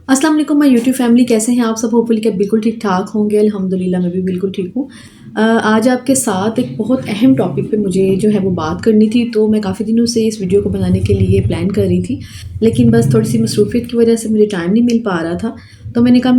अस्सलाम वालेकुम my YouTube family, कैसे हैं आप सब? होपफुली कि बिल्कुल ठीक ठाक होंगे। अल्हम्दुलिल्लाह मैं भी बिल्कुल ठीक हूँ। आज आपके साथ एक बहुत अहम टॉपिक पे मुझे जो है वो बात करनी थी, तो मैं काफ़ी दिनों से इस वीडियो को बनाने के लिए प्लान कर रही थी, लेकिन बस थोड़ी सी मसरूफियत की वजह से मुझे टाइम नहीं मिल पा रहा था। तो मैंने कहा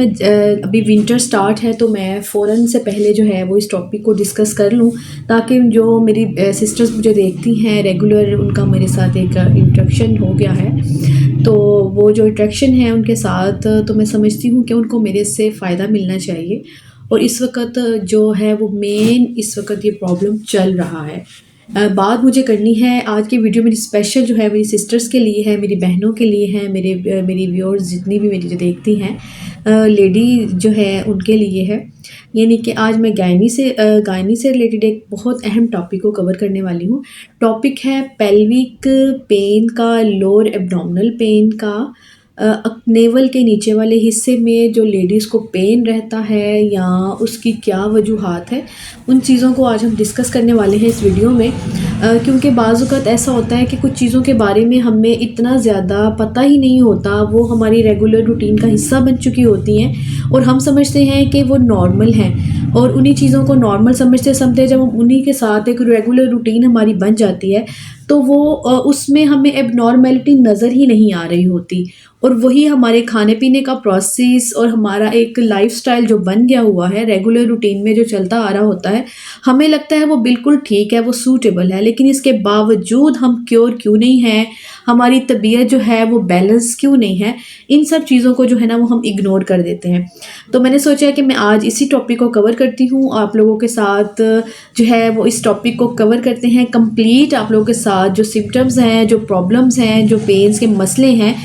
अभी विंटर स्टार्ट है तो मैं फ़ौरन से पहले जो है वो इस टॉपिक को डिस्कस कर लूँ, ताकि जो मेरी सिस्टर्स मुझे देखती हैं रेगुलर, उनका मेरे साथ एक इंट्रैक्शन हो गया है। तो वो जो अट्रैक्शन है उनके साथ, तो मैं समझती हूँ कि उनको मेरे से फ़ायदा मिलना चाहिए। और इस वक़्त जो है वो मेन इस वक़्त ये प्रॉब्लम चल रहा है। बात मुझे करनी है आज की वीडियो मेरी स्पेशल जो है मेरी सिस्टर्स के लिए है, मेरी बहनों के लिए है, मेरी व्यूअर्स जितनी भी मेरी जो देखती हैं लेडी जो है उनके लिए है। यानी कि आज मैं गायनी से रिलेटेड एक बहुत अहम टॉपिक को कवर करने वाली हूँ। टॉपिक है पेल्विक पेन का, लोअर एब्डोमिनल पेन का। नेवल के नीचे वाले हिस्से में जो लेडीज़ को पेन रहता है या उसकी क्या वजूहात है, उन चीज़ों को आज हम डिस्कस करने वाले हैं इस वीडियो में। क्योंकि बाज़ औक़ात ऐसा होता है कि कुछ चीज़ों के बारे में हमें इतना ज़्यादा पता ही नहीं होता, वो हमारी रेगुलर रूटीन का हिस्सा बन चुकी होती हैं और हम समझते हैं कि वो नॉर्मल हैं। और उन्हीं चीज़ों को नॉर्मल समझते समझते जब हम उन्हीं के साथ एक रेगुलर रूटीन हमारी बन जाती है, तो वो उसमें हमें एबनॉर्मेलिटी नज़र ही नहीं आ रही होती। और वही हमारे खाने पीने का प्रोसेस और हमारा एक लाइफ़स्टाइल जो बन गया हुआ है, रेगुलर रूटीन में जो चलता आ रहा होता है, हमें लगता है वो बिल्कुल ठीक है, वो सूटेबल है, लेकिन इसके बावजूद हम क्योर क्यों नहीं हैं, हमारी तबीयत जो है वो बैलेंस क्यों नहीं है, इन सब चीज़ों को जो है ना वो हम इग्नोर कर देते हैं। तो मैंने सोचा है कि मैं आज इसी टॉपिक को कवर करती हूँ, आप लोगों के साथ जो है वो इस टॉपिक को कवर करते हैं कंप्लीट। आप लोगों के साथ जो सिम्टम्स हैं, जो प्रॉब्लम्स हैं, जो पेन्स के मसले हैं,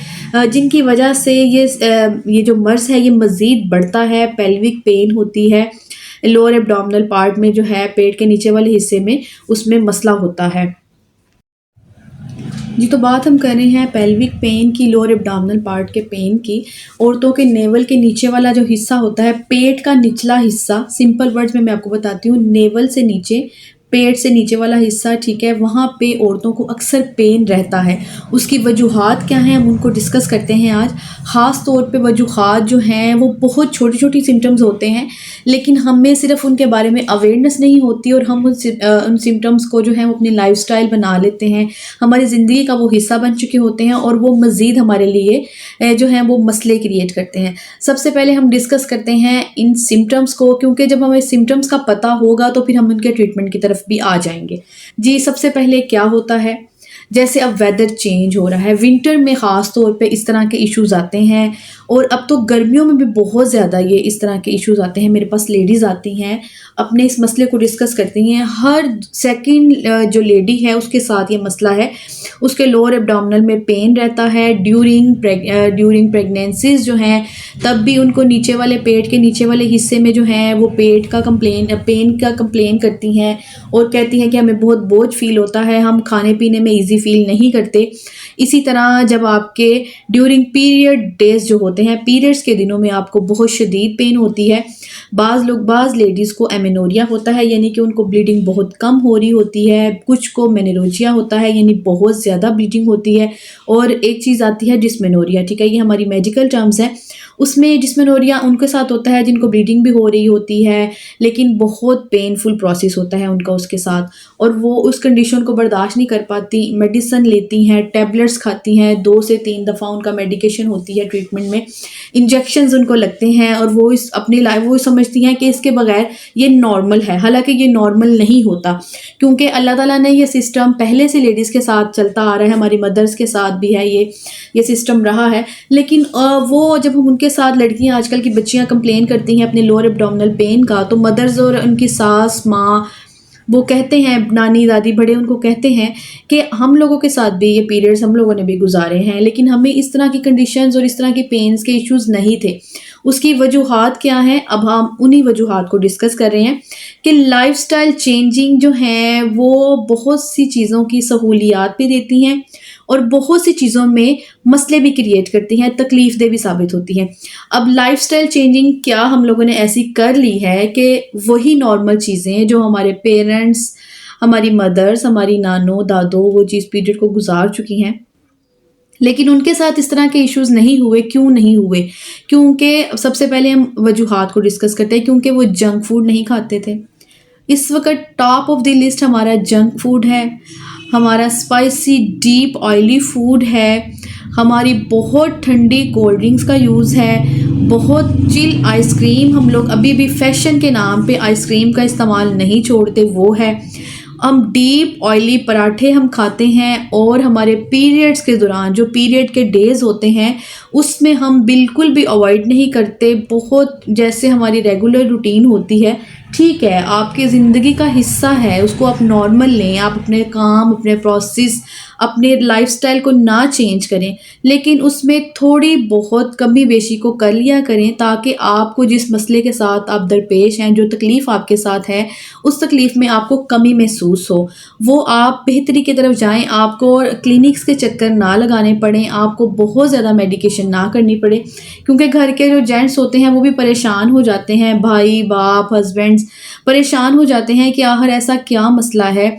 जिनकी वजह से ये जो मर्ज़ है ये मज़ीद बढ़ता है, पेल्विक पेन होती है, लोअर एब्डोमिनल पार्ट में जो है पेट के नीचे वाले हिस्से में, उसमें मसला होता है। जी, तो बात हम कर रहे हैं पेल्विक पेन की, लोअर एब्डोमिनल पार्ट के पेन की। औरतों के नेवल के नीचे वाला जो हिस्सा होता है, पेट का निचला हिस्सा, सिंपल वर्ड्स में मैं आपको बताती हूँ, नेवल से नीचे, पेट से नीचे वाला हिस्सा, ठीक है, वहाँ पे औरतों को अक्सर पेन रहता है। उसकी वजूहात क्या हैं, हम उनको डिस्कस करते हैं आज। ख़ास तौर पे वजूहात जो हैं वो बहुत छोटी-छोटी सिम्पटम्स होते हैं, लेकिन हमें सिर्फ़ उनके बारे में अवेयरनेस नहीं होती और हम उन सिम्पटम्स को जो है वो अपनी लाइफ़स्टाइल बना लेते हैं, हमारी ज़िंदगी का वो हिस्सा बन चुके होते हैं और वो मज़ीद हमारे लिए जो है वो मसले क्रिएट करते हैं। सबसे पहले हम डिस्कस करते हैं इन सिम्पटम्स को, क्योंकि जब हमें सिम्पटम्स का पता होगा तो फिर हम उनके ट्रीटमेंट की तरफ भी आ जाएँगे। जी, सबसे पहले क्या होता है, जैसे अब वेदर चेंज हो रहा है, विंटर में ख़ास तौर पे इस तरह के इश्यूज़ आते हैं और अब तो गर्मियों में भी बहुत ज़्यादा ये इस तरह के इश्यूज़ आते हैं। मेरे पास लेडीज़ आती हैं, अपने इस मसले को डिस्कस करती हैं। हर सेकंड जो लेडी है उसके साथ ये मसला है, उसके लोअर एब्डोमिनल में पेन रहता है। ड्यूरिंग प्रेगनेंसीज़ जो हैं, तब भी उनको नीचे वाले पेट के नीचे वाले हिस्से में जो है वो पेन का कंप्लेन करती हैं और कहती हैं कि हमें बहुत बोझ फ़ील होता है, हम खाने पीने में ईज़ी फ़ील नहीं करते। इसी तरह जब आपके ड्यूरिंग पीरियड डेज़ जो होते हैं, पीरियड्स के दिनों में आपको बहुत शदीद पेन होती है। बाज़ लेडीज़ को एमेनोरिया होता है, यानी कि उनको ब्लीडिंग बहुत कम हो रही होती है। कुछ को मेनोरेजिया होता है, यानी बहुत ज़्यादा ब्लीडिंग होती है। और एक चीज़ आती है डिस्मेनोरिया, ठीक है, ये हमारी मेडिकल टर्म्स हैं। उसमें डिस्मेनोरिया उनके साथ होता है जिनको ब्लीडिंग भी हो रही होती है, लेकिन बहुत पेनफुल प्रोसेस होता है उनका उसके साथ, और वो उस कंडीशन को बर्दाश्त नहीं कर पाती, मेडिसिन लेती हैं, टैबलेट्स खाती हैं, 2 से 3 दफ़ा उनका मेडिकेशन होती है ट्रीटमेंट में, इंजेक्शंस उनको लगते हैं और वो इस अपनी लाइफ वो समझती हैं कि इसके बगैर ये नॉर्मल है, हालाँकि ये नॉर्मल नहीं होता, क्योंकि अल्लाह ताला ने ये सिस्टम पहले से लेडीज़ के साथ चलता आ रहा है, हमारी मदर्स के साथ भी है ये सिस्टम रहा है। लेकिन वो जब हम उनके साथ, लड़कियाँ आजकल की बच्चियाँ कंप्लेन करती हैं अपने लोअर एब्डोमिनल पेन का, तो मदर्स और उनकी सास, माँ, वो कहते हैं, नानी दादी बड़े उनको कहते हैं कि हम लोगों के साथ भी ये पीरियड्स हम लोगों ने भी गुजारे हैं, लेकिन हमें इस तरह की कंडीशंस और इस तरह की पेन्स के इश्यूज़ नहीं थे। उसकी वजूहात क्या हैं, अब हम उन्हीं वजूहात को डिस्कस कर रहे हैं कि लाइफ़स्टाइल चेंजिंग जो है वो बहुत सी चीज़ों की सहूलियात भी देती हैं और बहुत सी चीज़ों में मसले भी क्रिएट करती हैं, तकलीफ़देह भी साबित होती हैं। अब लाइफ़स्टाइल चेंजिंग क्या हम लोगों ने ऐसी कर ली है कि वही नॉर्मल चीज़ें जो हमारे पेरेंट्स, हमारी मदर्स, हमारी नानो, दादो वो चीज़ पीरियड को गुज़ार चुकी हैं, लेकिन उनके साथ इस तरह के इश्यूज़ नहीं हुए। क्यों नहीं हुए? क्योंकि सबसे पहले हम वजूहात को डिस्कस करते हैं, क्योंकि वो जंक फूड नहीं खाते थे। इस वक़्त टॉप ऑफ़ द लिस्ट हमारा जंक फूड है, हमारा स्पाइसी डीप ऑयली फूड है, हमारी बहुत ठंडी कोल्ड ड्रिंक्स का यूज़ है, बहुत चिल आइसक्रीम, हम लोग अभी भी फ़ैशन के नाम पे आइसक्रीम का इस्तेमाल नहीं छोड़ते, वो है। हम डीप ऑयली पराठे हम खाते हैं, और हमारे पीरियड्स के दौरान जो पीरियड के डेज़ होते हैं उसमें हम बिल्कुल भी अवॉइड नहीं करते। बहुत जैसे हमारी रेगुलर रूटीन होती है, ठीक है, आपकी ज़िंदगी का हिस्सा है, उसको आप नॉर्मल लें, आप अपने काम, अपने प्रोसेस, अपने लाइफ़स्टाइल को ना चेंज करें, लेकिन उसमें थोड़ी बहुत कमी बेशी को कर लिया करें, ताकि आपको जिस मसले के साथ आप दरपेश हैं, जो तकलीफ़ आपके साथ है, उस तकलीफ़ में आपको कमी महसूस हो, वो आप बेहतरी की तरफ जाएँ, आपको क्लिनिक्स के चक्कर ना लगाने पड़ें, आपको बहुत ज़्यादा मेडिकेशन ना करनी पड़े, क्योंकि घर के जो जेंट्स होते हैं वो भी परेशान हो जाते हैं, भाई, बाप, हस्बैंड्स परेशान हो जाते हैं कि आखिर ऐसा क्या मसला है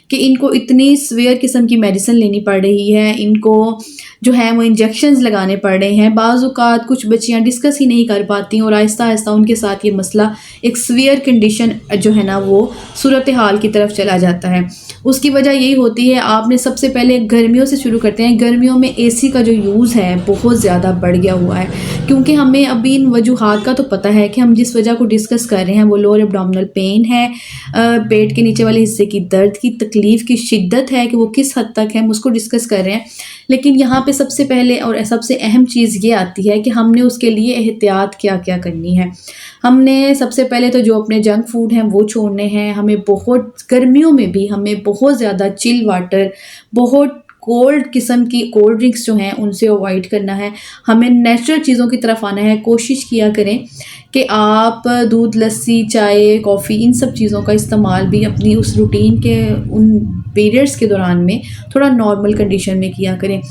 कि इनको इतनी सीवियर किस्म की मेडिसिन लेनी पड़ रही है, इनको जो है वो इंजेक्शंस लगाने पड़ रहे हैं। बाज़ औक़ात कुछ बच्चियाँ डिस्कस ही नहीं कर पाती, और आहिस्ता-आहिस्ता उनके साथ ये मसला एक सीवियर कंडीशन जो है ना वो सूरत हाल की तरफ चला जाता है। उसकी वजह यही होती है, आपने सबसे पहले गर्मियों से शुरू करते हैं। गर्मियों में एसी का जो यूज़ है बहुत ज़्यादा बढ़ गया हुआ है, क्योंकि हमें अभी इन वजूहात का तो पता है कि हम जिस वजह को डिस्कस कर रहे हैं वो लोअर एब्डोमिनल पेन है, पेट के नीचे वाले हिस्से की दर्द की तकलीफ़ की शिद्दत है कि वो किस हद तक है, हम उसको डिस्कस कर रहे हैं। लेकिन यहाँ पे सबसे पहले और सबसे अहम चीज़ ये आती है कि हमने उसके लिए एहतियात क्या-क्या करनी है। हमने सबसे पहले तो जो अपने जंक फूड हैं वो छोड़ने हैं। हमें बहुत गर्मियों में भी हमें बहुत ज़्यादा चिल वाटर, बहुत कोल्ड किस्म की कोल्ड ड्रिंक्स जो हैं उनसे अवॉइड करना है। हमें नेचुरल चीज़ों की तरफ आना है। कोशिश किया करें कि आप दूध, लस्सी, चाय, कॉफ़ी, इन सब चीज़ों का इस्तेमाल भी अपनी उस रूटीन के उन पीरियड्स के दौरान में थोड़ा नॉर्मल कंडीशन में किया करें।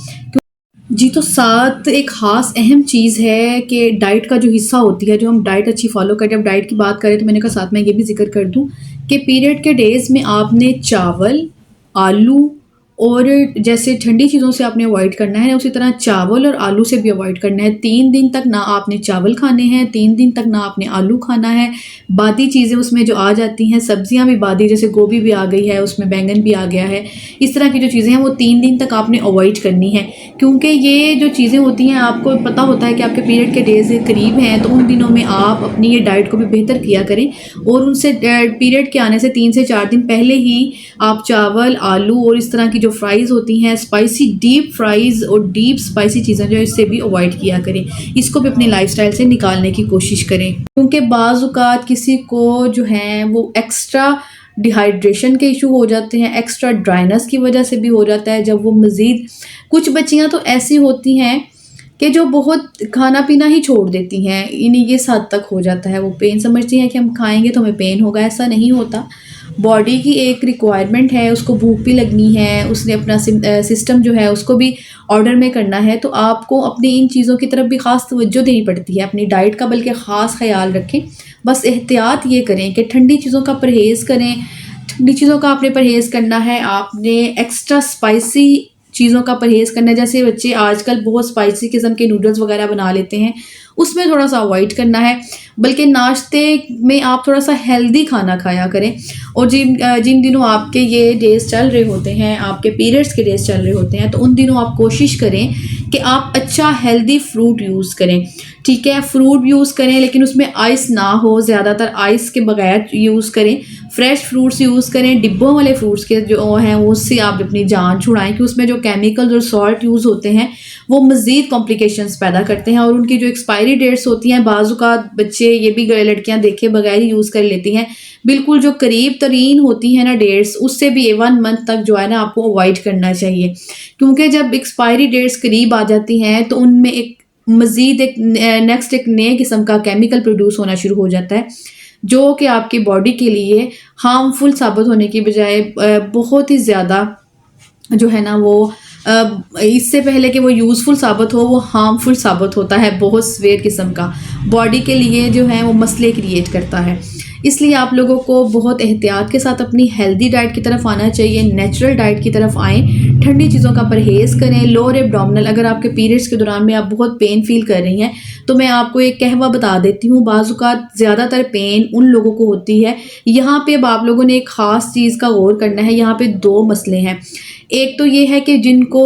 जी, तो साथ एक ख़ास अहम चीज़ है कि डाइट का जो हिस्सा होती है, जो हम डाइट अच्छी फ़ॉलो करें। जब डाइट की बात करें तो मैंने कहा साथ में ये भी ज़िक्र कर दूँ कि पीरियड के डेज़ में आपने चावल, आलू और जैसे ठंडी चीज़ों से आपने अवॉइड करना है, उसी तरह चावल और आलू से भी अवॉइड करना है। 3 दिन तक ना आपने चावल खाने हैं, 3 दिन तक ना आपने आलू खाना है। बादी चीज़ें उसमें जो आ जाती हैं, सब्जियां भी बादी, जैसे गोभी भी आ गई है, उसमें बैंगन भी आ गया है, इस तरह की जो चीज़ें हैं वो 3 दिन तक आपने अवॉइड करनी है, क्योंकि ये जो चीज़ें होती हैं आपको पता होता है कि आपके पीरियड के डेज करीब हैं, तो उन दिनों में आप अपनी ये डाइट को भी बेहतर किया करें, और उनसे पीरियड के आने से 3 से 4 दिन पहले ही आप चावल, आलू और इस तरह की जो फ्राइज़ होती हैं, स्पाइसी डीप फ्राइज़ और डीप स्पाइसी चीज़ें जो है, इससे भी अवॉइड किया करें। इसको भी अपनी लाइफ़स्टाइल से निकालने की कोशिश करें, क्योंकि बाज़ औक़ात किसी को जो है वो एक्स्ट्रा डिहाइड्रेशन के इशू हो जाते हैं, एक्स्ट्रा ड्राइनेस की वजह से भी हो जाता है। जब वो मज़ीद, कुछ बच्चियाँ तो ऐसी होती हैं कि जो बहुत खाना पीना ही छोड़ देती हैं, इन्हीं इस हद तक हो जाता है। वो पेन समझती हैं कि हम खाएंगे तो हमें पेन होगा, ऐसा नहीं होता। बॉडी की एक रिक्वायरमेंट है, उसको भूख भी लगनी है, उसने अपना सिस्टम जो है उसको भी ऑर्डर में करना है, तो आपको अपनी इन चीज़ों की तरफ भी ख़ास तवज्जो देनी पड़ती है, अपनी डाइट का बल्कि ख़ास ख्याल रखें। बस एहतियात ये करें कि ठंडी चीज़ों का परहेज़ करें। ठंडी चीज़ों का आपने परहेज़ करना है, आपने एक्स्ट्रा स्पाइसी चीज़ों का परहेज़ करना है। जैसे बच्चे आजकल बहुत स्पाइसी किस्म के नूडल्स वगैरह बना लेते हैं, उसमें थोड़ा सा अवॉइड करना है, बल्कि नाश्ते में आप थोड़ा सा हेल्दी खाना खाया करें। और जिन दिनों आपके ये डेज़ चल रहे होते हैं, आपके पीरियड्स के डेज़ चल रहे होते हैं, तो उन दिनों आप कोशिश करें कि आप अच्छा हेल्दी फ्रूट यूज़ करें। ठीक है, फ्रूट यूज़ करें, लेकिन उसमें आइस ना हो, ज़्यादातर आइस के बगैर यूज़ करें। फ्रेश फ्रूट्स यूज़ करें, डिब्बों वाले फ्रूट्स के जो हैं उससे आप अपनी जान छुड़ाएं, कि उसमें जो केमिकल्स और सॉल्ट यूज़ होते हैं वो मज़ीद कॉम्प्लिकेशंस पैदा करते हैं, और उनकी जो एक्सपायरी डेट्स होती हैं, बाज़ औक़ात बच्चे, ये भी लड़कियां देखे बगैर ही यूज़ कर लेती हैं। बिल्कुल जो करीब तरीन होती है ना डेट्स, उससे भी 1 मंथ तक जो है ना आपको अवॉइड करना चाहिए, क्योंकि जब एक्सपायरी डेट्स करीब आ जाती हैं तो उनमें एक मज़ीद एक नेक्स्ट एक नए किस्म का केमिकल प्रोड्यूस होना शुरू हो जाता है, जो कि आपकी बॉडी के लिए हार्मफुल साबित होने की बजाय बहुत ही ज़्यादा जो है ना वो इससे पहले कि वो यूज़फुल साबित हो, वो हार्मफुल साबित होता है, बहुत सीवियर किस्म का बॉडी के लिए जो है वो मसले क्रिएट करता है। इसलिए आप लोगों को बहुत एहतियात के साथ अपनी हेल्दी डाइट की तरफ आना चाहिए, नेचुरल डाइट की तरफ आएँ, ठंडी चीज़ों का परहेज़ करें। लोअर एब्डोमिनल, अगर आपके पीरियड्स के दौरान में आप बहुत पेन फील कर रही हैं तो मैं आपको एक कहवा बता देती हूँ। बाज़ औक़ात ज़्यादातर पेन उन लोगों को होती है। यहाँ पे अब आप लोगों ने एक ख़ास चीज़ का गौर करना है। यहाँ पे 2 मसले हैं। एक तो ये है कि जिनको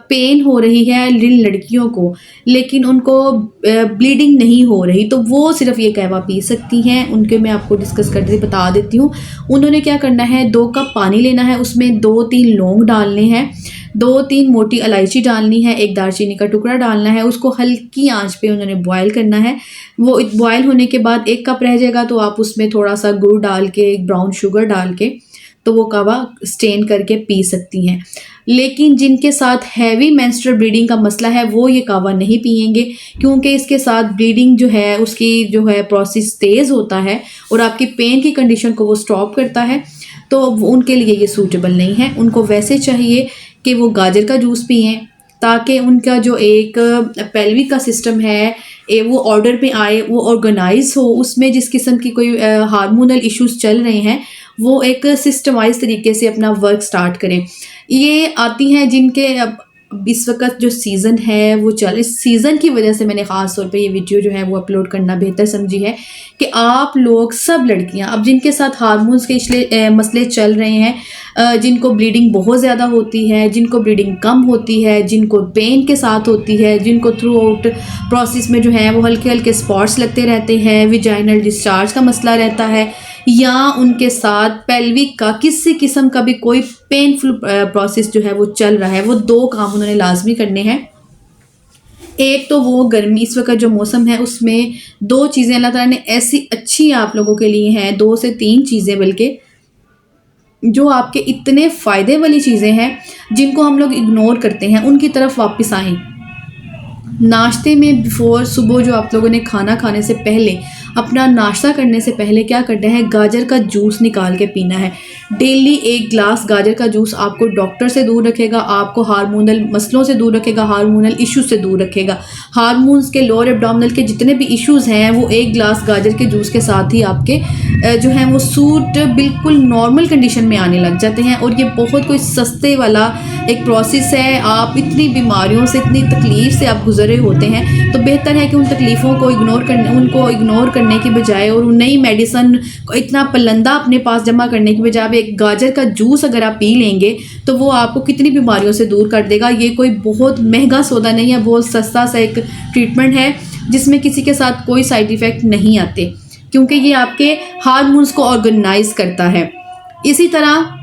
पेन हो रही है जिन लड़कियों को, लेकिन उनको ब्लीडिंग नहीं हो रही, तो वो सिर्फ़ ये कहवा पी सकती हैं। उनके मैं आपको डिस्कस करके बता देती हूँ। उन्होंने क्या करना है, 2 कप पानी लेना है, उसमें 2-3 लौंग डालने हैं, 2-3 मोटी इलायची डालनी है, 1 दालचीनी का टुकड़ा डालना है, उसको हल्की आंच पे उन्होंने बॉयल करना है। वो बॉयल होने के बाद 1 कप रह जाएगा तो आप उसमें थोड़ा-सा गुड़ डाल के, ब्राउन शुगर डाल के, तो वो कहवा स्टेन करके पी सकती हैं। लेकिन जिनके साथ हैवी मेंस्ट्रुअल ब्लीडिंग का मसला है वो ये कहवा नहीं पिएंगे, क्योंकि इसके साथ ब्लीडिंग जो है उसकी जो है प्रोसेस तेज़ होता है और आपकी पेन की कंडीशन को वो स्टॉप करता है, तो उनके लिए ये सूटेबल नहीं है। उनको वैसे चाहिए कि वो गाजर का जूस पिएँ, ताकि उनका जो एक पेल्विक का सिस्टम है वो ऑर्डर में आए, वो ऑर्गेनाइज हो, उसमें जिस किस्म की कोई हार्मोनल इश्यूज़ चल रहे हैं वो एक सिस्टमाइज तरीके से अपना वर्क स्टार्ट करें। ये आती हैं जिनके अब इस वक्त जो सीज़न है वो इस सीज़न की वजह से मैंने ख़ास तौर पे ये वीडियो जो है वो अपलोड करना बेहतर समझी है कि आप लोग सब लड़कियां अब जिनके साथ हार्मोन्स के मसले चल रहे हैं, जिनको ब्लीडिंग बहुत ज़्यादा होती है, जिनको ब्लीडिंग कम होती है, जिनको पेन के साथ होती है, जिनको थ्रू आउट प्रोसेस में जो है वो हल्के हल्के स्पॉट्स लगते रहते हैं, विजाइनल डिस्चार्ज का मसला रहता है, या उनके साथ पेल्विक का किसी किस्म का भी कोई पेनफुल प्रोसेस जो है वो चल रहा है, वो 2 काम उन्होंने लाजमी करने हैं। एक तो वो गर्मी, इस वक्त जो मौसम है उसमें 2 चीज़ें अल्लाह ताला ने ऐसी अच्छी आप लोगों के लिए हैं, 2 से 3 चीज़ें बल्कि, जो आपके इतने फ़ायदे वाली चीज़ें हैं जिनको हम लोग इग्नोर करते हैं, उनकी तरफ वापस आएँ। नाश्ते में बिफोर सुबह जो आप लोगों ने खाना खाने से पहले, अपना नाश्ता करने से पहले क्या करना है, गाजर का जूस निकाल के पीना है। डेली 1 ग्लास गाजर का जूस आपको डॉक्टर से दूर रखेगा, आपको हार्मोनल मसलों से दूर रखेगा, हार्मोनल इश्यूज से दूर रखेगा। हार्मोन्स के लोअर एब्डोमिनल के जितने भी इश्यूज़ हैं वो 1 ग्लास गाजर के जूस के साथ ही आपके जो हैं वो सूट बिल्कुल नॉर्मल कंडीशन में आने लग जाते हैं। और ये बहुत कोई सस्ते वाला एक प्रोसेस है। आप इतनी बीमारियों से, इतनी तकलीफ़ से आप गुजरे होते हैं, तो बेहतर है कि उन तकलीफ़ों को इग्नोर करने की बजाय और नई मेडिसिन को इतना पलंदा अपने पास जमा करने की बजाय एक गाजर का जूस अगर आप पी लेंगे तो वो आपको कितनी बीमारियों से दूर कर देगा। ये कोई बहुत महंगा सौदा नहीं है, बहुत सस्ता सा एक ट्रीटमेंट है जिसमें किसी के साथ कोई साइड इफ़ेक्ट नहीं आते, क्योंकि ये आपके हार्मोन्स को ऑर्गेनाइज करता है। इसी तरह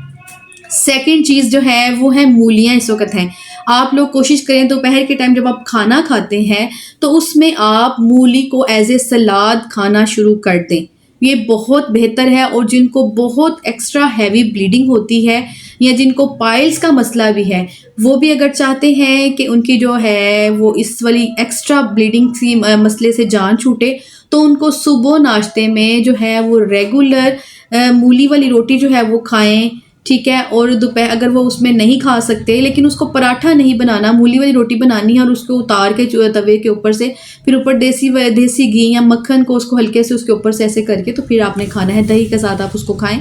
सेकंड चीज़ जो है वो है मूलियाँ इस वक्त हैं। आप लोग कोशिश करें दोपहर के टाइम जब आप खाना खाते हैं तो उसमें आप मूली को एज ए सलाद खाना शुरू कर दें, ये बहुत बेहतर है। और जिनको बहुत एक्स्ट्रा हैवी ब्लीडिंग होती है या जिनको पाइल्स का मसला भी है, वो भी अगर चाहते हैं कि उनकी जो है वो इस वाली एक्स्ट्रा ब्लीडिंग सी मसले से जान छूटे, तो उनको सुबह नाश्ते में जो है वो रेगुलर मूली वाली रोटी जो है वो खाएं, ठीक है। और दोपहर अगर वो उसमें नहीं खा सकते, लेकिन उसको पराठा नहीं बनाना, मूली वाली रोटी बनानी है और उसको उतार के तवे के ऊपर से फिर ऊपर देसी घी या मक्खन को उसको हल्के से उसके ऊपर से ऐसे करके तो फिर आपने खाना है, दही के साथ आप उसको खाएं,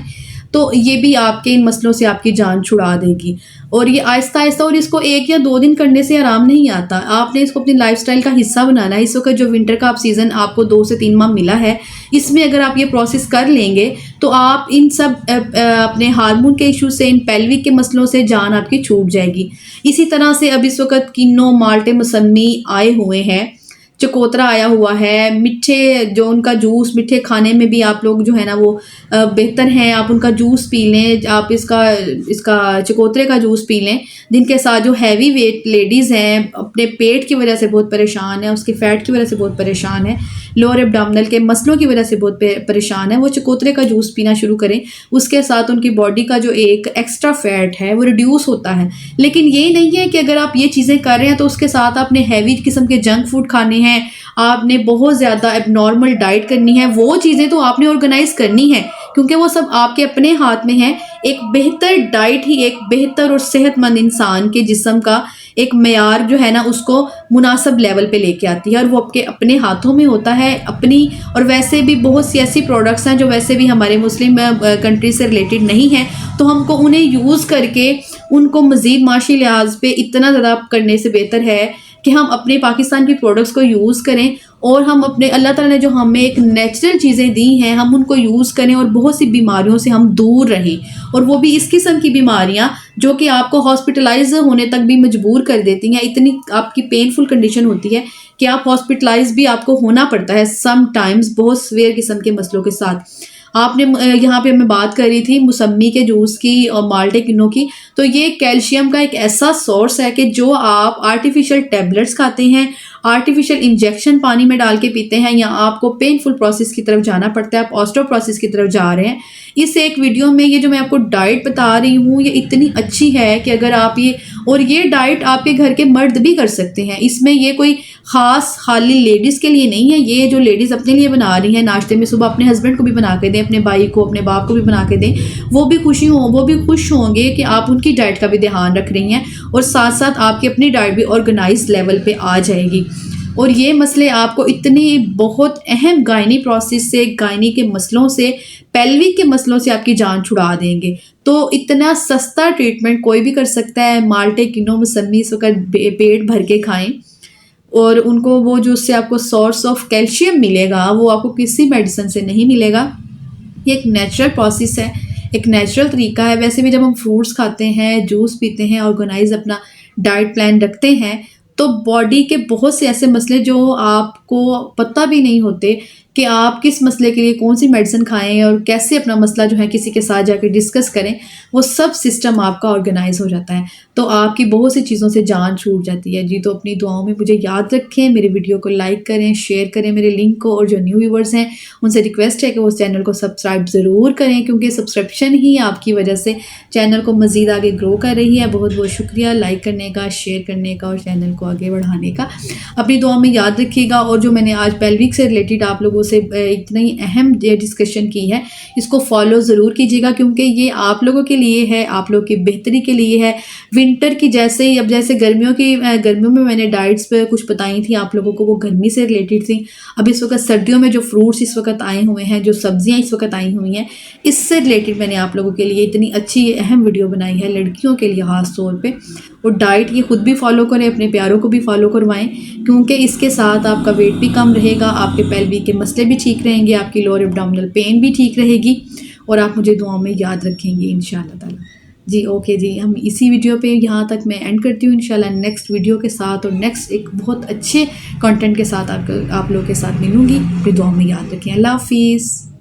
तो ये भी आपके इन मसलों से आपकी जान छुड़ा देगी। और ये आहिस्ता आहिस्ता, और इसको 1 या 2 दिन करने से आराम नहीं आता, आपने इसको अपनी लाइफस्टाइल का हिस्सा बनाना है। इस वक्त जो विंटर का आप सीज़न आपको 2 से 3 माह मिला है, इसमें अगर आप ये प्रोसेस कर लेंगे तो आप इन सब अपने हार्मोन के इशू से, इन पेल्विक के मसलों से जान आपकी छूट जाएगी। इसी तरह से अब इस वक्त किन्नो, माल्टे, मौसमी आए हुए हैं, चकोतरा आया हुआ है, मीठे जो उनका जूस, मीठे खाने में भी आप लोग जो है ना वो बेहतर हैं, आप उनका जूस पी लें, आप इसका चकोतरे का जूस पी लें। जिनके साथ जो हैवी वेट लेडीज़ हैं, अपने पेट की वजह से बहुत परेशान है, उसके फैट की वजह से बहुत परेशान है, लोअर एब्डोमिनल के मसलों की वजह से बहुत परेशान है, वो चकोतरे का जूस पीना शुरू करें। उसके साथ उनकी बॉडी का जो एक एक्स्ट्रा फैट है वो रिड्यूस होता है। लेकिन ये नहीं है कि अगर आप ये चीज़ें कर रहे हैं तो उसके साथ आपने हैवी किस्म के जंक फूड खाने हैं, आपने बहुत ज़्यादा एबनॉर्मल डाइट करनी है। वो चीज़ें तो आपने ऑर्गेनाइज करनी है, क्योंकि वो सब आपके अपने हाथ में है। एक बेहतर डाइट ही एक बेहतर और सेहतमंद इंसान के जिस्म का एक मेयार जो है ना उसको मुनासिब लेवल पे लेके आती है, और वो आपके अपने हाथों में होता है अपनी। और वैसे भी बहुत सी ऐसी प्रोडक्ट्स हैं जो वैसे भी हमारे मुस्लिम कंट्री से रिलेटेड नहीं हैं, तो हमको उन्हें यूज़ करके उनको मज़ीद माशी लिहाज पे इतना ज़्यादा करने से बेहतर है कि हम अपने पाकिस्तान की प्रोडक्ट्स को यूज़ करें, और हम अपने अल्लाह ताला ने जो हमें एक नेचुरल चीज़ें दी हैं हम उनको यूज़ करें, और बहुत सी बीमारियों से हम दूर रहें। और वो भी इस किस्म की बीमारियां जो कि आपको हॉस्पिटलाइज होने तक भी मजबूर कर देती हैं, इतनी आपकी पेनफुल कंडीशन होती है कि आप हॉस्पिटलाइज भी आपको होना पड़ता है सम टाइम्स, बहुत सीवियर किस्म के मसलों के साथ। आपने यहाँ पे मैं बात कर रही थी मौसम्मी के जूस की और माल्टे किन्नों की, तो ये कैल्शियम का एक ऐसा सोर्स है कि जो आप आर्टिफिशियल टैबलेट्स खाते हैं, आर्टिफिशियल इंजेक्शन पानी में डाल के पीते हैं, या आपको पेनफुल प्रोसेस की तरफ जाना पड़ता है, आप ऑस्टियोप्रोसिस की तरफ जा रहे हैं। इस एक वीडियो में ये जो मैं आपको डाइट बता रही हूँ ये इतनी अच्छी है कि अगर आप ये डाइट आपके घर के मर्द भी कर सकते हैं। इसमें ये कोई ख़ास खाली लेडीज़ के लिए नहीं है, ये जो लेडीज़ अपने लिए बना रही हैं नाश्ते में, सुबह अपने हस्बैंड को भी बना के दें, अपने भाई को, अपने बाप को भी बना के दें, वो भी खुश होंगे कि आप उनकी डाइट का भी ध्यान रख रही हैं, और साथ साथ आपकी अपनी डाइट भी ऑर्गेनाइज लेवल पे आ जाएगी। और ये मसले आपको इतनी बहुत अहम गायनी प्रोसेस से, गायनी के मसलों से, पेल्विक के मसलों से आपकी जान छुड़ा देंगे। तो इतना सस्ता ट्रीटमेंट कोई भी कर सकता है। माल्टे किन्नों मौसम्मी इस वक्त पेट भर के खाएं, और उनको वो जो उससे आपको सोर्स ऑफ कैल्शियम मिलेगा वो आपको किसी मेडिसिन से नहीं मिलेगा। ये एक नेचुरल प्रोसेस है, एक नेचुरल तरीका है। वैसे भी जब हम फ्रूट्स खाते हैं, जूस पीते हैं, ऑर्गेनाइज अपना डाइट प्लान रखते हैं, तो बॉडी के बहुत से ऐसे मसले जो आपको पता भी नहीं होते कि आप किस मसले के लिए कौन सी मेडिसिन खाएं और कैसे अपना मसला जो है किसी के साथ जाकर डिस्कस करें, वो सब सिस्टम आपका ऑर्गेनाइज हो जाता है, तो आपकी बहुत सी चीज़ों से जान छूट जाती है जी। तो अपनी दुआओं में मुझे याद रखें, मेरे वीडियो को लाइक करें, शेयर करें मेरे लिंक को, और जो न्यू व्यूवर्स हैं उनसे रिक्वेस्ट है कि वो उस चैनल को सब्सक्राइब ज़रूर करें, क्योंकि सब्सक्रिप्शन ही आपकी वजह से चैनल को मज़ीद आगे ग्रो कर रही है। बहुत बहुत शुक्रिया लाइक करने का, शेयर करने का और चैनल को आगे बढ़ाने का। अपनी दुआ में याद रखिएगा। और जो मैंने आज पेल्विक से रिलेटेड आप लोगों से इतनी अहम डिस्कशन की है, इसको फॉलो ज़रूर कीजिएगा, क्योंकि ये आप लोगों के लिए है, आप लोगों की बेहतरी के लिए है। विंटर की जैसे ही, अब जैसे गर्मियों में मैंने डाइट्स पे कुछ बताई थी आप लोगों को, वो गर्मी से रिलेटेड थी। अब इस वक्त सर्दियों में जो फ्रूट्स इस वक्त आए हुए हैं, जो सब्जियां इस वक्त आई हुई हैं, इससे रिलेटेड मैंने आप लोगों के लिए इतनी अच्छी अहम वीडियो बनाई है, लड़कियों के लिए ख़ास तौर पे। और डाइट ये खुद भी फॉलो करें, अपने प्यारों को भी फॉलो करवाएं, क्योंकि इसके साथ आपका वेट भी कम रहेगा, आपके पेल्विक के मसले भी ठीक रहेंगे, आपकी लोअर एब्डोमिनल पेन भी ठीक रहेगी, और आप मुझे दुआओं में याद रखेंगे इंशाअल्लाह ताला। जी ओके जी, हम इसी वीडियो पे यहाँ तक मैं एंड करती हूँ। इंशाल्लाह नेक्स्ट वीडियो के साथ और नेक्स्ट एक बहुत अच्छे कंटेंट के साथ आप लोगों के साथ मिलूँगी। अपनी दुआओं में याद रखें। अल्लाह हाफिज़।